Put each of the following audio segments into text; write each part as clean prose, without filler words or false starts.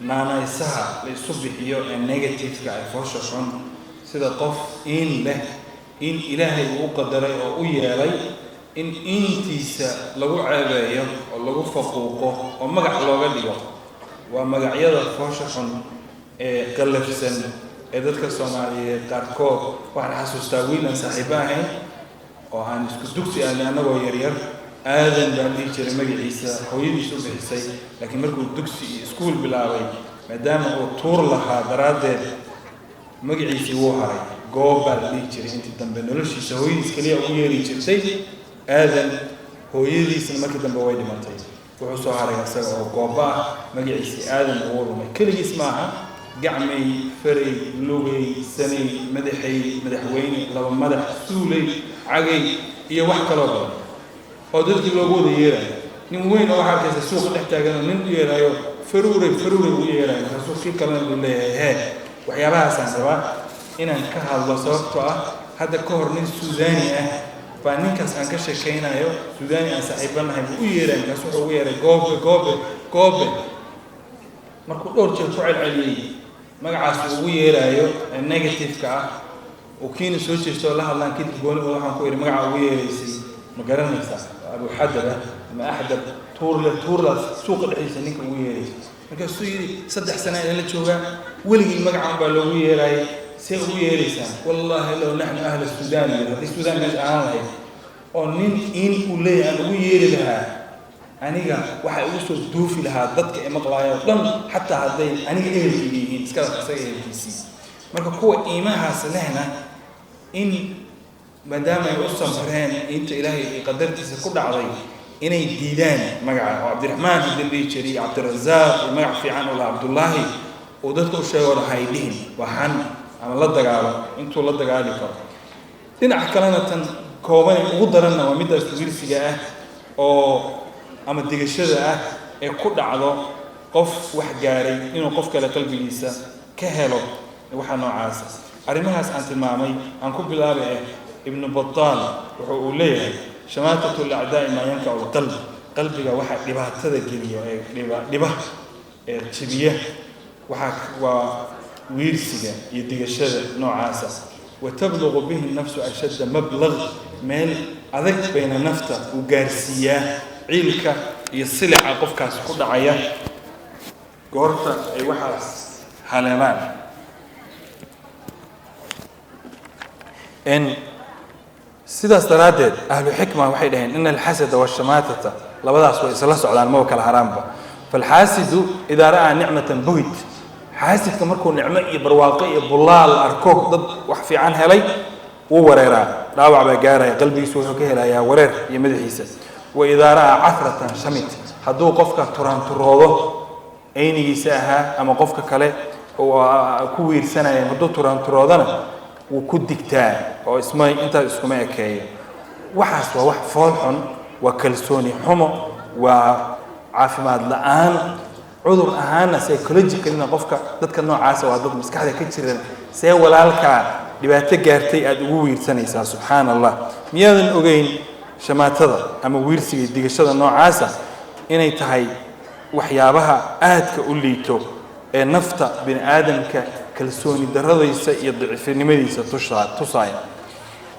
naanaysaha la isu bixiyo ee negative-ka ay foosha xun sida qof in leh in ilaahay uu qadaray oo u yeelay in intiisa lagu ceebeeyo oo lagu faquuqo oo magac looga dhigo waa magacyada foosha xun ee qalafsan ee dadka Soomaaliyeed qaarkood waxaan xasuustaa wiilan saaxiibo ahayn oo aan isku dugsi ahayn anagoo yaryar aadan baan dhihi jiray magaciisa hooyadiisu bixisay laakiin markuu dugsi iyo iskuul bilaabay maadaama uu tuur lahaa daraaddeed magaciisii wuu haray goob baa la dhihi jiray intii dambe noloshiisa hooyadiis kaliya ugu yeeri jirtay aadan hooyadiisna markii dambe way dhimatay wuxuu soo haray isaga oo gooba ah magaciisii aadan ugu lumay keligiis maaha gacmay faray lugay sanay madaxweyne laba madax suulay cagay iyo wax kaloo badan oo dadkii loogu wada yeerayo nin weyn oo waxaa arkaysa suuqa dhex taagan nin u yeerayo faruuray u yeerayo markaasuu kii kalena uu leeyahay waxyaabahaasaan rabaa inaan ka hadlo sababtoo ah hadda ka hor nin suudaani ah baa ninkaas aan ka sheekaynayo suudaani aan saaxiibanahay buu u yeeray markaas wuxuu ugu yeeray goobe markuu dhowr jeer ku celceliyey magacaas uu ugu yeerayo negative-ka ah oo kiina soo jeesto la hadlaan kadib gooni waxaan ku yiri magaca ugu yeeraysay ma garanaysaa abu xadaba ama axdab tuurla suuqa dhexdiisa ninka ugu yeeraysay markaasuu yiri 3 sano ayaan la joogaa weligii magacaan baa loogu yeeray see ugu yeeraysaan wallahi law nahnu ahla suudaan hadii suudaan meesha aan lahayd oo nin in uu leeyahay aan ugu yeeri lahaa aniga waxa ugu soo duufi lahaa dadka ee maqlaayo dhan xataa hadday aniga ehelkayga yihiin iska isaga ehelkiisii marka kuwa iimahaas lehna in maadaama ay u samreen inta ilaahay qadartiisa ku dhacday inay diidaan magaca Cabdiraxmaan hadii jiri Cabdirazaaq magac fiican oo Cabdullaahi oo dadku u sheego waxay dhihin waxaan ama la dagaalo intuu la dagaali karo dhinaca kalena tan kooban ugu daranna waa midaas wiilsiga ah oo ama digashada ah ee ku dhacdo qof wax gaaray inuu qof kale qalbigiisa ka helo waxa noocaas arimahaas aan tilmaamay aan ku bilaabay ibn Battal wuxuu u leeyahay shamaatatu al-a'daa ma yanka qalbiga waxa dhibaatada geliyo ee dhiba ee jibiya waxa waa wiirsiga iyo digashada noocaas وتبلغ به النفس أشد مبلغ من أذك بين نفته وجارسية عيلك يصلع قفكاس كل عيا قرطة أي واحد حلمان إن سيدا استرادت أهل الحكمة وحيدين إن الحسد والشماتة لبدا سوى سلسوا على الموك الحرام فالحاسد إذا رأى نعمة بهت حاسد كمركو نعمة برواقي بلال أركوه ضد وحفي عنها لي ووريرا راوع بقارة قلبي يسوي كهلا يا ورير يمدح يسد وإذا رأى عثرة شمت حدو قفك تران تروضه أين يساها أما قفك كله وكوير سنة حدو تران تروضنا وكدكتان أو اسمه أنت اسمه كي وحس ووح فرح وكلسوني حمى وعافماد الآن عذر أهانا سيكولوجيكال إن قفك ضدك النوع عاسى وضد مسكحة كتير سي ولالك لبعتك جارتي أدوير سنة سبحان الله ميادن أجين شماتة أما ويرسي ديجشة النوع عاسى إن يتهاي وحيابها آدك أوليتو نفطة بين آدم كالسوني درضي يضعف نمديسة تصايا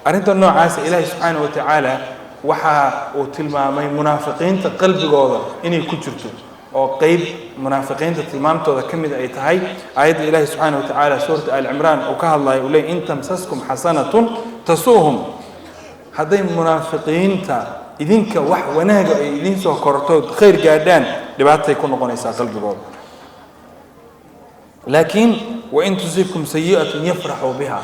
أرنت النوع عاسى إلهي سبحانه وتعالى وحا وتلما مي منافقين تقلب جوضا إني كترتو أو قيب منافقين تلمام تودا كمد أي تهاي آيات الله سبحانه وتعالى سورة آل عمران وكه الله يقول لي إن تمسسكم حسنة تسوهم هذين منافقين تا إذنك وح ونهج إذن سو كرتود خير جادان لبعض يكون قنيسة قلب جوضا لكن وإن تصيبكم سيئة يفرحوا بها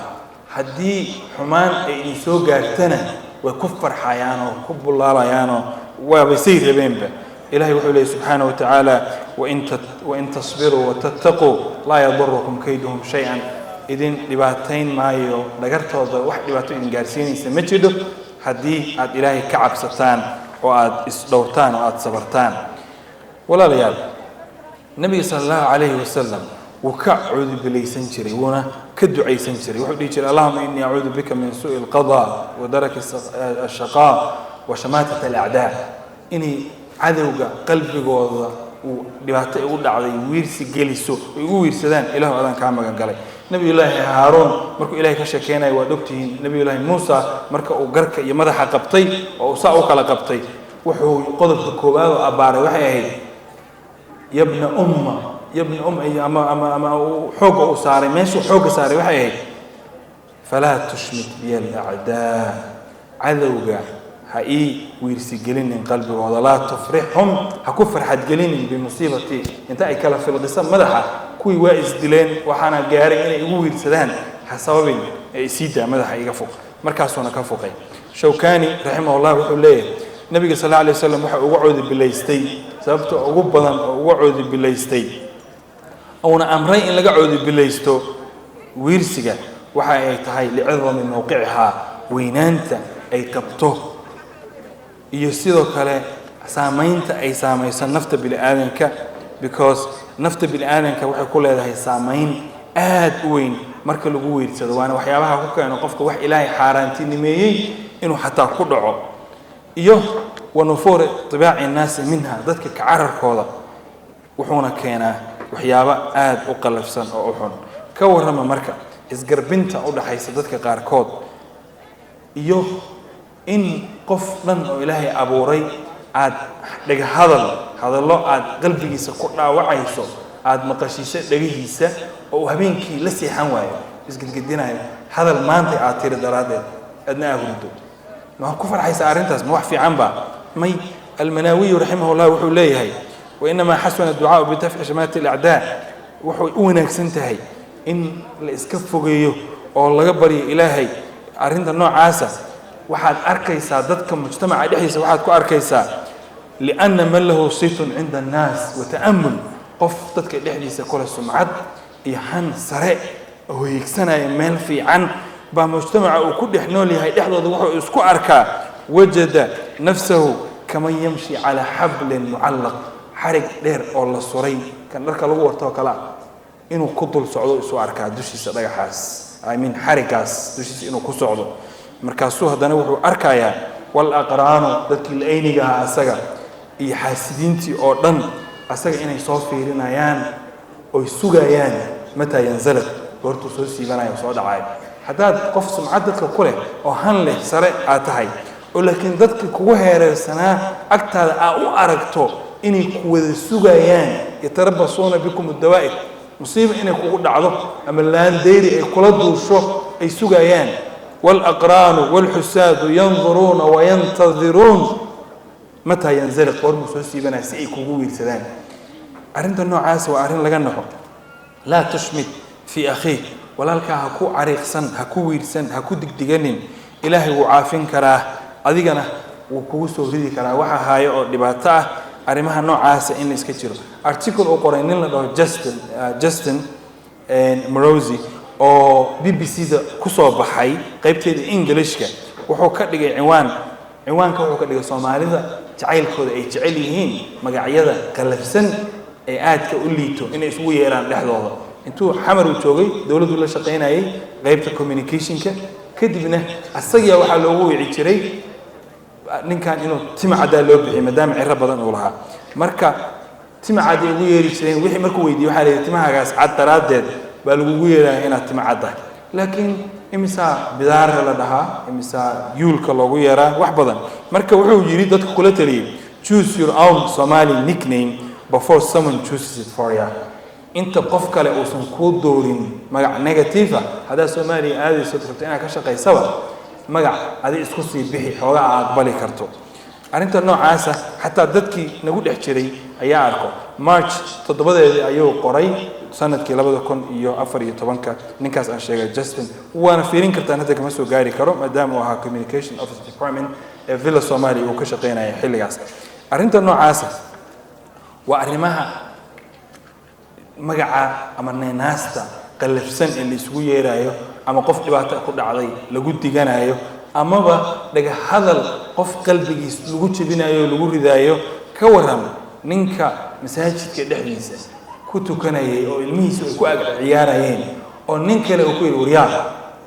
حدي حمان يسوع جارتنا وكفر حيانه وكب الله ريانه وبيصير بين به إلهي وحوله سبحانه وتعالى وإن تصبروا وتتقوا لا يضركم كيدهم شيئا إذن لباتين مايو لقرت هذا واحد لباتين جالسين سمجده حدي عد إلهي كعب ستان وعد إسلوتان وعد صبرتان ولا ليال النبي صلى الله عليه وسلم وكعود بلي سنشري ونا كدعي سنشري وحدي يقول اللهم إني أعوذ بك من سوء القضاء ودرك الشقاء وشماتة الأعداء إني عدوك قلبي جوضا ودبعته يقول على ويرس جلسوا ويقول سدان إله أذن كام جنقله نبي الله هارون مركو إله كشكينا ودكتين نبي الله موسى مركو وجرك يمدح قبطي وصاوك على قبطي وحو قدر الكوبا وأبار وحي يا ابن أما حوق وصاري ماشي حوق صاري وحي فلا تشمت بي الأعداء عذوجا هاي ويرسي جلين من قلبي ولا تفرحهم هكفر حد جلين بمصيبتي انت اي كلا في القصه مدحه كوي وايس دلين وحنا جاري اني ugu wiirsadaan xasabin ay siida madaxa iga fuq markaas wana ka fuqay shawkani rahimahullah wuxuu leeyahay nabiga sallallahu alayhi wasallam waxa ugu coodi bilaystay sababta ugu badan oo ugu coodi bilaystay oona amray in laga coodi bilaysto wiirsiga waxa ay tahay li'idhami mawqi'aha weynaanta ay qabto iyo sidoo kale saamaynta ay saamayso nafta bini'aadanka because nafta bini'aadanka waxay ku leedahay saamayn aad u weyn marka lagu weersado waana waxyaabaha ku keeno qofka wax ilaahay xaaraantinimeeyay inuu xataa ku dhaco iyo wanufuur tibaaci naas minha dadka ka cararkooda wuxuuna keenaa waxyaabo aad u qalafsan oo u xun ka warrama marka isgarbinta u dhaxaysa dadka qaarkood iyo in qof dhan oo ilaahay abuuray aad dhaga hadallo aad qalbigiisa ku dhaawacayso aad maqashiisho dhagihiisa oo habeenkii la seexan waayo isgedgedinayo hadal maanta aad tiri daraadeed adna ahurido ma ku farxaysa arintaas ma wax fiican ba may المناوي رحمه الله وحو ليهي وإنما حسن الدعاء بتفع شمات الأعداء وحو أونك سنتهي إن الإسكفوغيو أو الله قبري إلهي أرنت النوع عاسى واحد أركيسا ضدك مجتمع الإحيس واحد كو أركيسا لأن من له صيت عند الناس وتأمل قف ضدك الإحيس كل السمعات يحن سريع وهو يكسنا يمال في عن بمجتمع وكل حنولي هاي إحضر وحو إسكو أركا وجد نفسه كما يمشي على حبل معلق حرق دير أو الله صري كان ركا لغو ورتوكلا إنو كدل سعودو إسو أركا دوشي سدايا حاس حرقاس دوشي إنو كو سعودو مركاسو هدانا وحو أركايا والأقران دادكي الأينيغا أساقا إي حاسدينتي أو دن أساقا إني صوفيرين أيان أو يسوغايان متى ينزلق ورتو سوسي بنا يسعود عايب حتى قف سمعدتك كله أو هن له سرع آتهاي ولكن ذاتك كوهير السنة أكتر أو أركتو إني كوذ سجيان يتربصون بكم الدوائر مصيبة إني كود عضو أما اللان ديري كلادو شو أي سجيان والأقران والحساد ينظرون وينتظرون متى ينزل قرن سوسي بنا سئي كوجو السلام أرنت النوع عاس وأرن لجنه لا تشمت في أخيه ولا لك هكو عريق سن هكو ويرسن هكو دجنين إلهي وعافين كراه adigana wuu kugu soo ridi karaa waxa haayo oo dhibaato ah arimaha noocaas in la iska jiro article oo qoray nin la dhaho Justin Morosi oo BBC-da ku soo baxay qaybteeda Englishka wuxuu ka dhigay ciwaanka wuxuu ka dhigay Soomaalida jacaylkooda ay jecel yihiin magacyada qalafsan ee aadka u liito inay isugu yeeraan dhexdooda intuu xamar u joogay dawladdu la shaqeynayay qaybta communication-ka kadibna asagiya waxa loogu wici jiray ninkan inuu timacada loo bixiyo maadaama cirra badan uu lahaa marka timacada ugu yeeri jireen wixii markuu weydiiyay waxa leeyahay timahagaas cad daraadeed baa lagu yeeraa inaad timacada laakiin imisa bidaar la dhahaa imisa yuulka loogu yeeraa wax badan marka wuxuu yiri dadka kula taliyay choose your own Somali nickname before someone chooses it for you inta qof kale uusan ku doorin magac negative hada Somali aadi soo rabtay inaad ka shaqeysaba magac adi isku sii bixi xooga aad bali karto arinta noocaas xataa dadkii nagu dhex jiray ayaa arko March 7 ayuu qoray sanadkii 2014 ninkaas aan sheegay Justin waana fiirin kartaa hadda kama soo gaari karo maadaama uu ahaa communication office department ee Villa Somali uu ka shaqeynayay xilligaas arinta noocaas waa arimaha magaca ama neenaasta qalafsan ee la isugu yeerayo ama qof dhibaato ku dhacday lagu diganayo amaba dhaga hadal qof qalbigiis lagu jibinayo lagu ridaayo ka waran ninka masaajidka dhexdiisa ku tukanayay oo ilmihiisu ay ku ag ciyaarayeen oo nin kale uu ku yiri wariyaa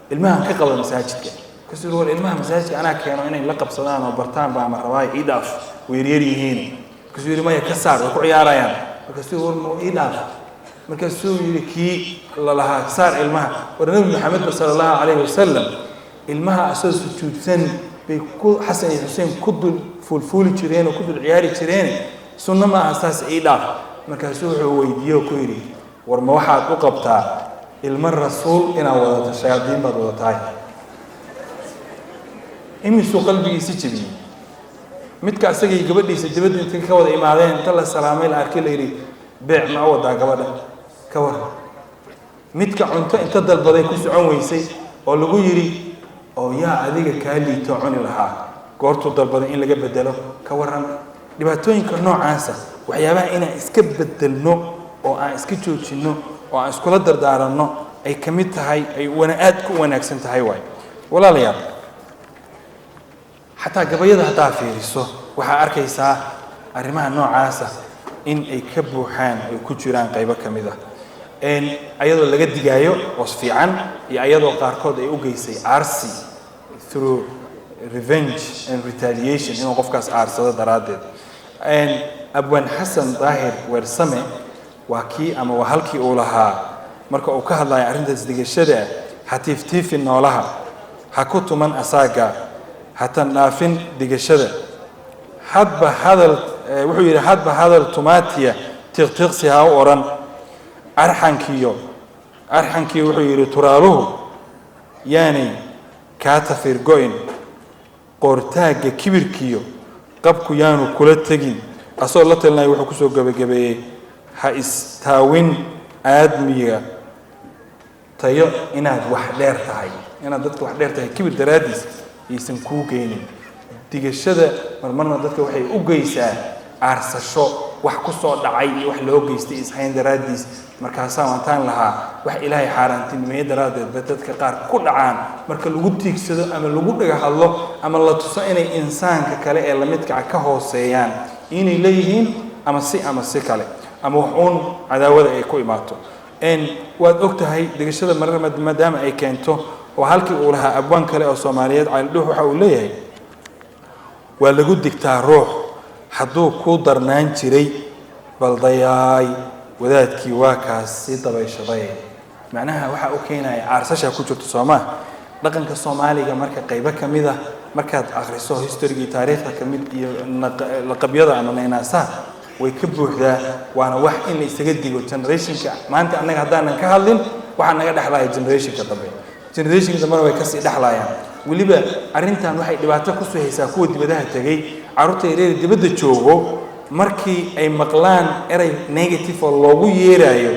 ilmaha ka qaba masaajidka kasoo war ilmaha masaajidka ana keeno inay la qabsadaan oo bartaan baa ma rabaa idaaf weeriyeen kasoo yiri ma ka saar ku ciyaarayaan markaasuu war ma ii dhaaf markaasuu yidhi kii la lahaa saar ilmaha war nabi maxamed sallallahu alayhi wasallam ilmaha asoo sujuudsan bay ku xasan iyo xuseen ku dul fuulfuuli jireen oo ku dul ciyaari jireen sunna ma asaas ii dhaaf markaasuu wuxuu weydiiyay ku yidhi war ma waxaad u qabtaa ilma rasuul inaan wadato shayaadiin baad wadatahay imisuu qalbigiisa jebiyey midka asagii gabadhiisa dibadda intay ka wada imaadeen inta la salaamay la arkay la yidhi beec ma wadaa gabadha ka war midka cunto inta dalbaday ku socon weysay oo lagu yidhi oo yaa adiga kaa liito cuni lahaa goortuu dalbaday in laga bedelo ka waran dhibaatooyinka noocaasa waxyaabaha inaan iska bedelno oo aan iska joojinno oo aan iskula dardaaranno ay ka mid tahay ay aad ku wanaagsan tahay waay walaalayaal xataa gabayada haddaa fiiriso waxaa arkaysaa arrimaha noocaasa in ay ka buuxaan ay ku jiraan qaybo ka mid ah ayadoo laga digaayo was fiican iyo ayadoo qaarkood ay u geysay aarsi through revenge and retaliation inuu qofkaas aarsado daraaddeed abwaan xasan daahir weersame waa kii ama waa halkii uu lahaa marka uu ka hadlayo arrintaas digashada ha tiiftiifin noolaha ha ku tuman asaaga hatan dhaafin digashada hadba hadal wuxuu yidhi hadba hadal tumaatiya tiqtiqsi ha u odhan arxankii wuxuu yidhi turaaluhu yaanay kaa tafirgo'in qoortaagga kibirkiyo qabku yaanu kula tegin asagoo la talinayo wuxuu kusoo gabagabeeyey ha istaawin aadmiga tayo inaad wax dheer tahay inaad dadka wax dheer tahay kibir daraaddiis aysan kuu geynin digashada marmarna dadka waxay u geysaa aarsasho wax ku soo dhacay iyo wax loo geystay ishayn daraaddiis markaasaa wantaan lahaa wax ilaahay xaaraantinimeeye daraaddeed ba dadka qaar ku dhacaan marka lagu tiigsado ama lagu dhaga hadlo ama la tuso inay insaanka kale ee lamidka ka hooseeyaan inay leeyihiin ama si kale ama wax uun cadaawada ay ku imaato waad og tahay digashada marar maadaama ay keento oo halkii uu lahaa abwaan kale oo Soomaaliyeed cayldhuux waxa uu leeyahay waa lagu digtaa ruux hadduu ku darnaan jiray baldayaay wadaadkii waa kaas si dabayshaday macnaha waxa uu keenay aarsasha ku jirto Soomaaliya dhaqanka Soomaaliga marka qaybo kamid ah markaad akhriso history taariikhda kamid iyo laqabyada ama neenaasa way ka buuxdaa waana wax in la isaga digo generationka maanta anaga hadaan ka hadlin waxa naga dhaxlaya generationka dambe way ka sii dhaxlayaan waliba arintan waxay dhibaato ku soo haysaa kuwa dibadaha tagay carruurta yaryar dibadda joogo markii ay maqlaan eray negative oo loogu yeerayo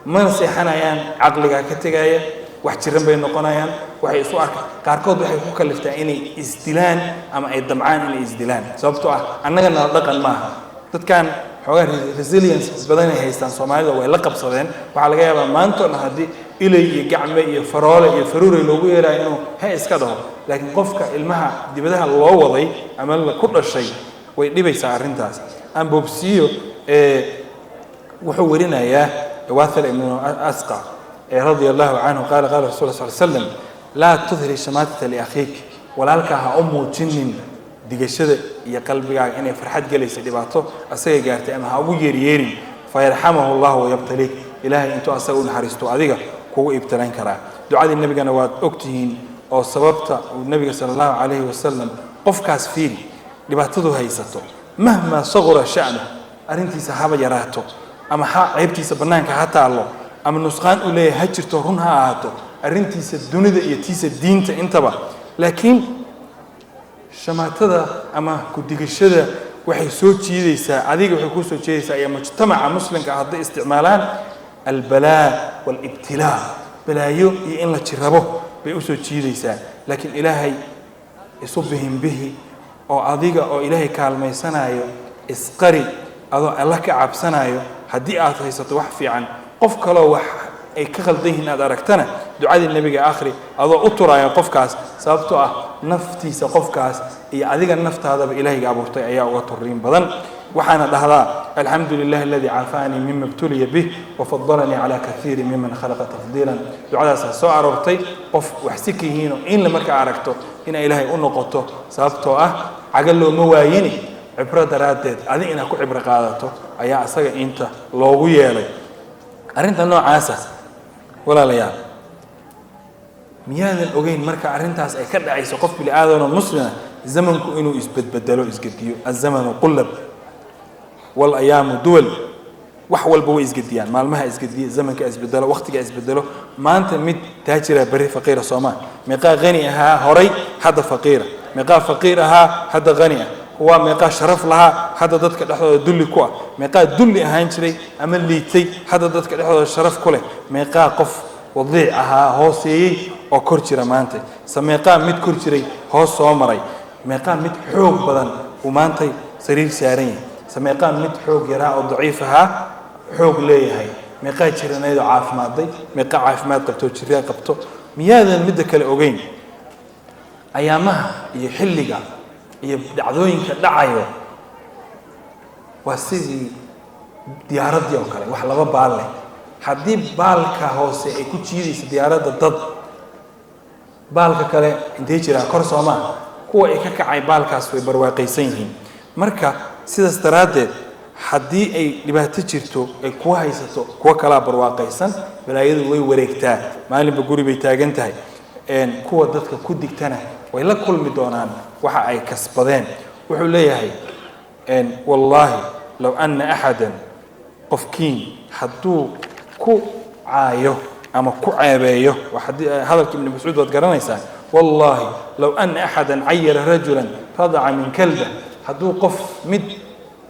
ma seexanayaan aqliga ka tagaya wax jiran bay noqonayaan waxay isu arkaan qaarkood waxay ku kaliftaa inay isdilaan ama ay damcaan inay isdilaan sababtoo ah annagana dhaqan maaha dadkan xogaa resilience badan ay haystaan Soomaalida way la qabsadeen waxa laga yaabaa maanta hadii ilay iyo gacme iyo faroole iyo faruuray loogu yeeray inuu iska dhaho laakiin qofka ilmaha dibadaha loo waday ama la ku dhashay way dhibaysaa arrintaas aan boobsiyo wuxuu warinayaa Waathil ibn Asqa radiyallahu anhu qala rasuulullah sallallahu alayhi wasallam la tudhri shamatata li akhik walaalka ha umuujinin digashada iyo qalbigaaga inay farxad galayso dhibaato asaga gaartay ama ha ugu yeerin fayarhamahu Allah wa yabtalik ilaahay intuu asaga u naxariisto adiga kugu ibtalan kara ducadii nabigana waad ogtihiin oo sababta uu nabiga sallallahu alayhi wasallam qofkaas fiiri dhibaatadu haysato mahma saghara sha'nu arintiisa haba yaraato ama ceebtiisa banaanka ha taalo ama nusqaan u leeyahay jirto run ha ahaato arintiisa dunida iyo tiisa diinta intaba laakiin shamatada ama ku digashada waxay soo jiidaysaa adiga waxay ku soo jiidaysaa ay mujtamaca muslimka hadda isticmaalaan albalaa wal ibtilaa balaayo iyo in la jirabo bay u soo jiidaysaa laakiin ilaahay isu bihi oo adiga oo ilaahay kaalmaysanayo isqari adoo Allah ka cabsanayo haddii aad haysato wax fiican qof kale wax ay ka qaldan aad aragtana ducadii nabiga akhri adoo u turaayo qofkaas sababtoo ah naftiisa qofkaas iyo adiga naftaada ilaahay abuurtay ayaa uga turriin badan waxaana dhahdaa alxamdulillahi alladhi aafani mimma ibtuliya bih wa faddalani ala kathirin mimman khalaqa tafdilan ducadaas soo aroortay qof wax si kihiino in la marka aragto in ilaahay u noqoto sababtoo ah cagal looma waayini cibro daraaddeed adiga inaad ku cibro qaadato ayaa asaga inta loogu yeelay arrinta noocaasa walaalayaal miyaadan ogeyn marka arrintaas ay ka dhacayso qof bini aadano muslima zamanku inuu isbedbedelo isgediyo azamanu qullab wal ayaamu duwal wax walba way isgediyaan maalmaha isgediya zamanka isbedelo waqtiga isbedelo maanta mid taajira bari faqiira Soomaa meeqa qani ahaa horay hada faqiira meeqa faqiir ahaa hada qani huwa meeqa sharaf laha hada dadka dhaxdooda dulli ku ah meeqa dulli ahaan jiray ama liitay hada dadka dhaxdooda sharaf ku leh meeqa qof wadiic ahaa hooseeyay oo kor jira maanta sameeqa mid kor jiray hoos soo maray meeqa mid xoog badan oo maanta sariir saaran yahay sameeqa mid xoog yaraa oo daciif ahaa xoog leeyahay meeqa jiranaydo caafimaadday meeqa caafimaad qabto jiraya qabto miyaadan mid kale ogeyn ayaamaha iyo xilliga iyo dhacdooyinka dhacayo waa sidii diyaaradii oo kale wax laba baal leh haddii baalka hoose ay ku jiidayso diyaaradda dad baalka kale intee jira kor Soomaa kuwa ay ka kacay baalkaas way barwaaqaysan yihiin marka sidaas daraaddeed haddii ay dhibaato jirto ay ku haysato kuwa kala barwaaqaysan balaayadu way wareegtaa maalinba guri bay taagan tahay kuwa dadka ku digtana way la kulmi doonaan waxa ay kasbadeen wuxuu leeyahay wallahi law anna ahadan qofkiin hadduu ku caayo ama ku ceebeeyo hadalka ibn Mas'uud wad garanaysaa wallahi law anna ahadan ayyara rajulan rada'a min kalba hadduu qof mid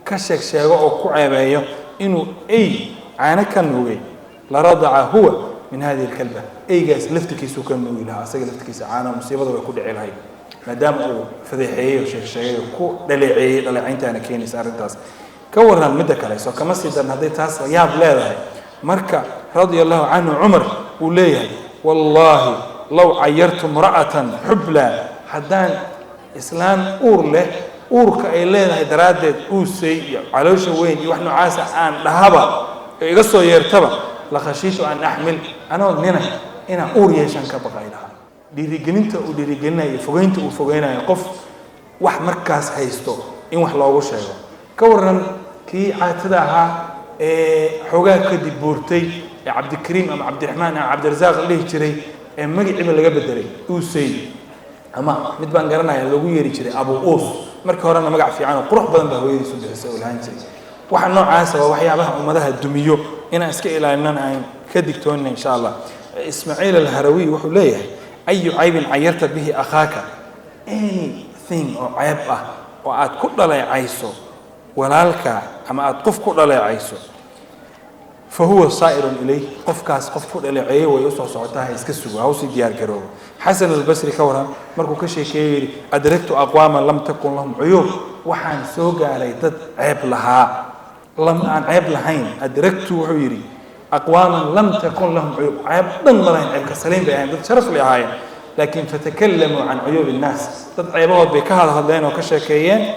ka sheego oo ku ceebeeyo inuu ay caana ka nuugay la rada'a huwa min hadhihi alkalba aygaas laftikiisu ka nuugi lahaa asaga laftikiisa caana musiibada way ku dhici lahayd maadaama uu fadeexeeyo sheegay ku dhaleeceyntaana keenaysa arrintaas ka waran mid kale soo kama sii dan haday taas yaab leedahay marka radiyallahu anhu Umar uu leeyahay wallahi law ayartu mar'atan hubla hadan islaan uur leh uurka ay leedahay daraadeed uu say caloosha weyn iyo wax noocaas aan dhahaba iga soo yeertaba la khashiishu an ahmil ana nina ina uur yeeshan ka baqaylaha dhiirigelinta uu dhiirigelinayo fogeynta uu fogeynayo qof wax markaas haysto in wax loogu sheego ka waran kii caatada ahaa xogaa ka dib buurtay Cabdikariim ama Cabdiraxmaan ama Cabdirasaaq leeyahay jiray magaciiba laga bedelay uu say ama mid baan garanayaa lagu yeeri jiray Abu Uus markii horena magac fiican oo qurux badan baa hooyadiisu bixisay oo lahayn jiray waxa noocaas ah waxyaabaha ummadaha dumiyo inaan iska ilaalinana aan ka digtoonno insha Allah Ismaaciil al-Harawi wuxuu leeyahay ayu aybin ayarta bihi akhaaka anything oo ayb ah oo aad ku dhaleecayso walaalka ama aad qof ku dhaleecayso فهو صائر إليه قفكاس قف كل اللي ويوصل صوتها يسكسوا أو سيديار كروه حسن البصري كورا مركو كشيء أدركت أقواما لم تكن لهم عيوب وحن سوق على تد عيب لها لم أن عيب لهين أدركت وعيري أقواما لم تكن لهم عيوب عيب ضمن لهين عيب كسلين بهين تشرف لهاي لكن فتكلموا عن عيوب الناس تد عيبات بكهذا هذين وكشكيين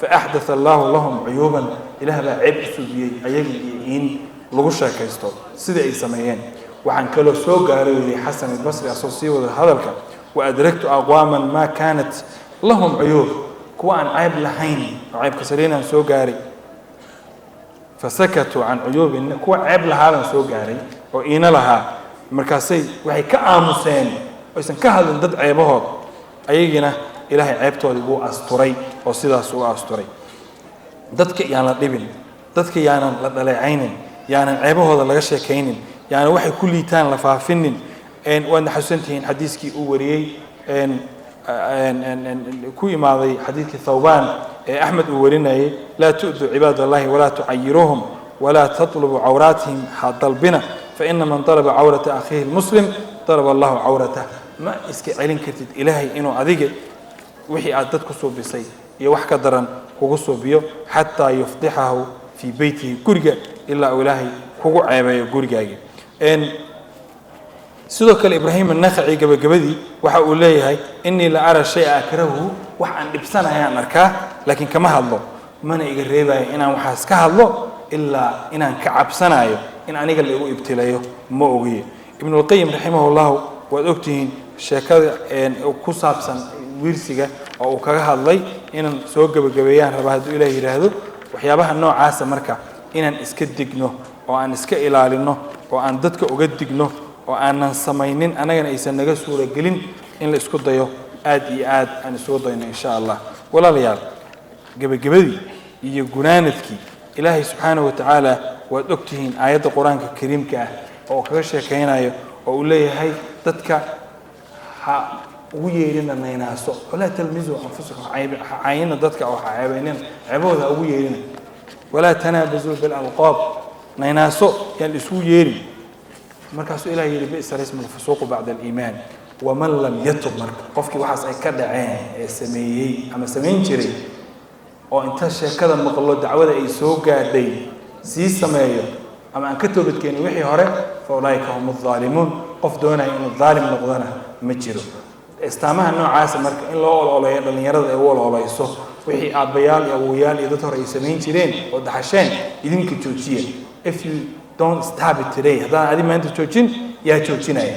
فأحدث الله لهم عيوبا إلى هذا عيب سوي أيين lagu sheekaysto sida ay sameeyeen waxaan kala soo gaaray Xasan al-Basri asoosi wada hadalka wa adraktu aqwaman ma kanat lahum uyub kuwa aan ayb lahayn ayb kasareenan soo gaaray fasakatu an uyubin kuwa ayb lahayn soo gaaray oo ina laha markaasay waxay ka aamuseen oo isan ka hadlin dad aybahood ayagina ilaahay aybtoodii buu asturay oo sidaas uu asturay dadka yaan la dhibin dadka yaan la dhaleecaynin يعني عيبه هذا لقى شيء يعني واحد كل يتان لفافنن وأنا حسنتين حديثك أوري كوي ماضي حديث ثوبان أحمد أورينا لا تؤذوا عباد الله ولا تعيروهم ولا تطلبوا عوراتهم طلبنا فإن من طلب عورة أخيه المسلم طلب الله عورته ما إسك علين كرتد إلهي إنه أذيك وحي عدتك صوب بسي يوحك درن وقصوا بيو حتى يفضحه في بيته كرجة إلا أولاه كوجو عيبة كرجة سيدك الإبراهيم النخعي جبدي وحقول لي هاي إني لا أرى شيء أكرهه وحن لبسنا هي نركاه لكن كما الله ما نيجربه إن وحاس كهالله إلا إن كعب سنايو إن أنا قال له ابتلايه ما أوجيه ابن القيم رحمه الله وأكتين شكل إن كوساب سن ويرسجة oo uu kaga hadlay inaan soo gabagabeeyaan raba hadduu ilaahay yiraahdo waxyaabaha noocaas marka inaan iska digno oo aan iska ilaalino oo aan dadka uga digno oo aanan samaynin anagana aysan naga suura gelin in la isku dayo aad iyo aad aan isugu dayno insha Allah walaalayaal gabagabadii iyo gunaanadkii ilaahay subxaanahu wa tacaala waad ogtihiin aayadda qur-aanka kariimka ah oo kaga sheekaynayo oo uu leeyahay dadka ha ugu yeerina naynaaso walaa talmizu anfusakum caayina dadka oo ha ceebaynin ceebooda ugu yeerina walaa tanaabazu bil alqaab naynaaso yaan isugu yeerin markaasuu ilaahay yidhi bi'sa ismu alfusuuqu bacda aliimaan waman lam yatub marka qofkii waxaas ay ka dhaceen ee sameeyey ama samayn jiray oo inta sheekada maqlo dacwada ay soo gaadhay sii sameeyo ama aan ka toobadkeenin wixii hore fa ulaa'ika humu dhaalimuun qof doonaya inuu dhaalim noqdana ma jiro istaamaha noocaas marka in loo ololeeyo dhalinyarada ay u ololayso wixii aabbayaal iyo awowayaal iyo dad hore ay samayn jireen oo daxasheen idinka joojiya if you don't stop it today haddaan adi maanta joojin yaa joojinaya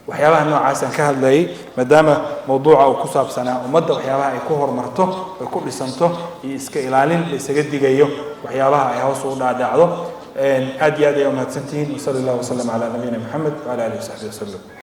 waxyaabaha noocaas aan ka hadlayay maadaama mawduuca uu ku saabsanaa ummadda waxyaabaha ay ku horumarto ay ku dhisanto iyo iska ilaalin la isaga digayo waxyaabaha ay hoos u dhaadhacdo aad iyo aad ay u mahadsantihiin wasala allahu wasalam calaa nabiyina maxamed wacala aalihi wasaxbihi wasalam